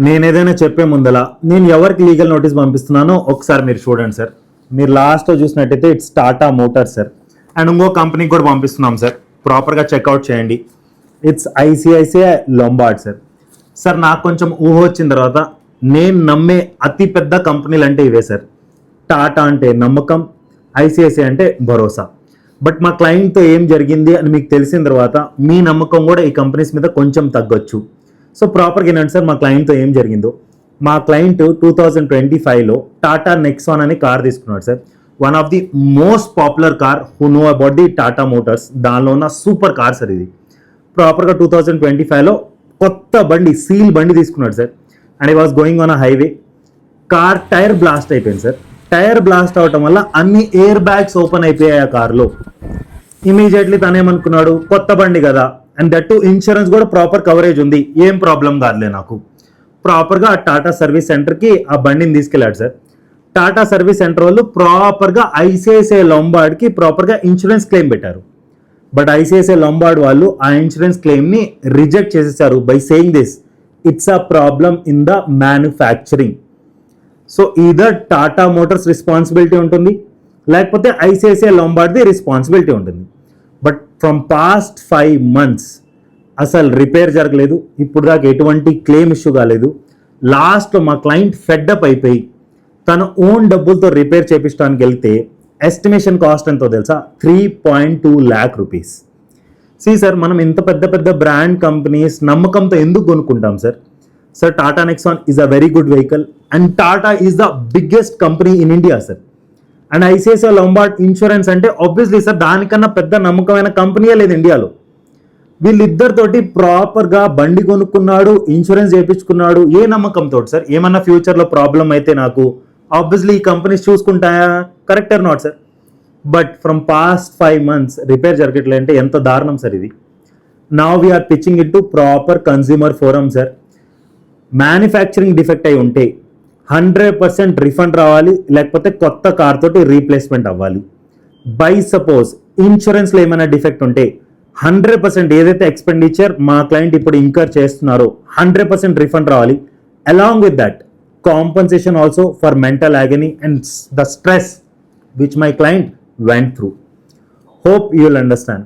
నేను ఏదైనా చెప్పే ముందల నేను ఎవరికి లీగల్ నోటీస్ పంపిస్తున్నానో ఒకసారి మీరు చూడండి సార్. మీరు లాస్ట్లో చూసినట్టయితే it's Tata motor sir, and ఇంకో కంపెనీకి కూడా పంపిస్తున్నాం సార్. ప్రాపర్గా చెక్అవుట్ చేయండి. It's ICICI Lombard sir. Sir నాకు కొంచెం ఊహ వచ్చిన తర్వాత నేను నమ్మే అతి పెద్ద కంపెనీలు అంటే ఇవే సార్. టాటా అంటే నమ్మకం, ఐసిఐసిఐ అంటే భరోసా. బట్ మా క్లయింట్తో ఏం జరిగింది అని మీకు తెలిసిన తర్వాత మీ నమ్మకం కూడా ఈ కంపెనీస్ మీద కొంచెం తగ్గొచ్చు. సో ప్రాపర్గా ఏంటంటే సార్, మా క్లయింట్తో ఏం జరిగిందో, మా క్లయింట్ 2025లో టాటా నెక్సాన్ అనే కార్ తీసుకున్నాడు sir. One of the most popular car who know about the Tata Motors, దానిలో ఉన్న సూపర్ కార్ సార్ ఇది. ప్రాపర్గా 2025లో కొత్త బండి, సీల్ బండి తీసుకున్నాడు sir. And I was going on a highway. Car tyre blast అయిపోయింది సార్. టైర్ బ్లాస్ట్ అవటం వల్ల అన్ని ఎయిర్ బ్యాగ్స్ ఓపెన్ అయిపోయాయి ఆ కార్లో. ఇమీడియట్లీ తనేమనుకున్నాడు, కొత్త బండి కదా, అండ్ దట్ టు ఇన్సూరెన్స్ కూడా ప్రాపర్ కవరేజ్ ఉంది, ఏం ప్రాబ్లం కాదులే నాకు. ప్రాపర్గా ఆ టాటా సర్వీస్ సెంటర్కి ఆ బండిని తీసుకెళ్ళాడు సార్. టాటా సర్వీస్ సెంటర్ వాళ్ళు ప్రాపర్గా ఐసిఐసిఐ లొంబార్డ్కి ప్రాపర్గా ఇన్సూరెన్స్ క్లెయిమ్ పెట్టారు. బట్ ఐసిఐసిఐ లొంబార్డ్ వాళ్ళు ఆ ఇన్సూరెన్స్ క్లెయిమ్ని రిజెక్ట్ చేసేసారు by saying this, it's a problem in the manufacturing. So either Tata Motors responsibility ఉంటుంది, లేకపోతే ఐసిఐసిఐ లొంబార్డ్ది రెస్పాన్సిబిలిటీ ఉంటుంది. బట్ ఫ్రమ్ పాస్ట్ 5 months అసలు రిపేర్ జరగలేదు, ఇప్పుడు దాకా ఎటువంటి క్లెయిమ్ ఇష్యూ కాలేదు. లాస్ట్లో మా క్లయింట్ ఫెడ్అప్ అయిపోయి తన ఓన్ డబ్బులతో రిపేర్ చేయించడానికి వెళ్తే ఎస్టిమేషన్ కాస్ట్ ఎంతో తెలుసా, 3.2 lakh rupees. సార్, మనం ఇంత పెద్ద పెద్ద బ్రాండ్ కంపెనీస్ నమ్మకంతో ఎందుకు కొనుక్కుంటాం sir? Sir, Tata Nexon is a very good vehicle and Tata is the biggest company in India sir. And ICICI Lombard insurance అంటే ఆబ్వియస్లీ సార్ దానికన్నా పెద్ద నమ్మకమైన కంపెనీయే లేదు ఇండియాలో. వీళ్ళిద్దరితోటి ప్రాపర్గా బండి కొనుక్కున్నాడు, ఇన్సూరెన్స్ చేయించుకున్నాడు. ఏ నమ్మకంతో సార్? ఏమన్నా ఫ్యూచర్లో ప్రాబ్లం అయితే నాకు ఆబ్వియస్లీ ఈ కంపెనీస్ చూసుకుంటాయా? Correct or not sir? But from past 5 months repair జరగట్లేదు అంటే ఎంత దారుణం సార్ ఇది. Now we are pitching it to proper consumer forum sir. Manufacturing defect అయి ఉంటే 100% రిఫండ్ రావాలి, లేకపోతే కొత్త కార్ తోటి రీప్లేస్మెంట్ అవ్వాలి. బై సపోజ్ ఇన్సూరెన్స్లో ఏమైనా డిఫెక్ట్ ఉంటే 100% ఏదైతే ఎక్స్పెండిచర్ మా క్లయింట్ ఇప్పుడు ఇంకర్ చేస్తున్నారో 100% రిఫండ్ రావాలి. Along with that compensation also for mental agony and the stress which my client went through. Hope you will understand.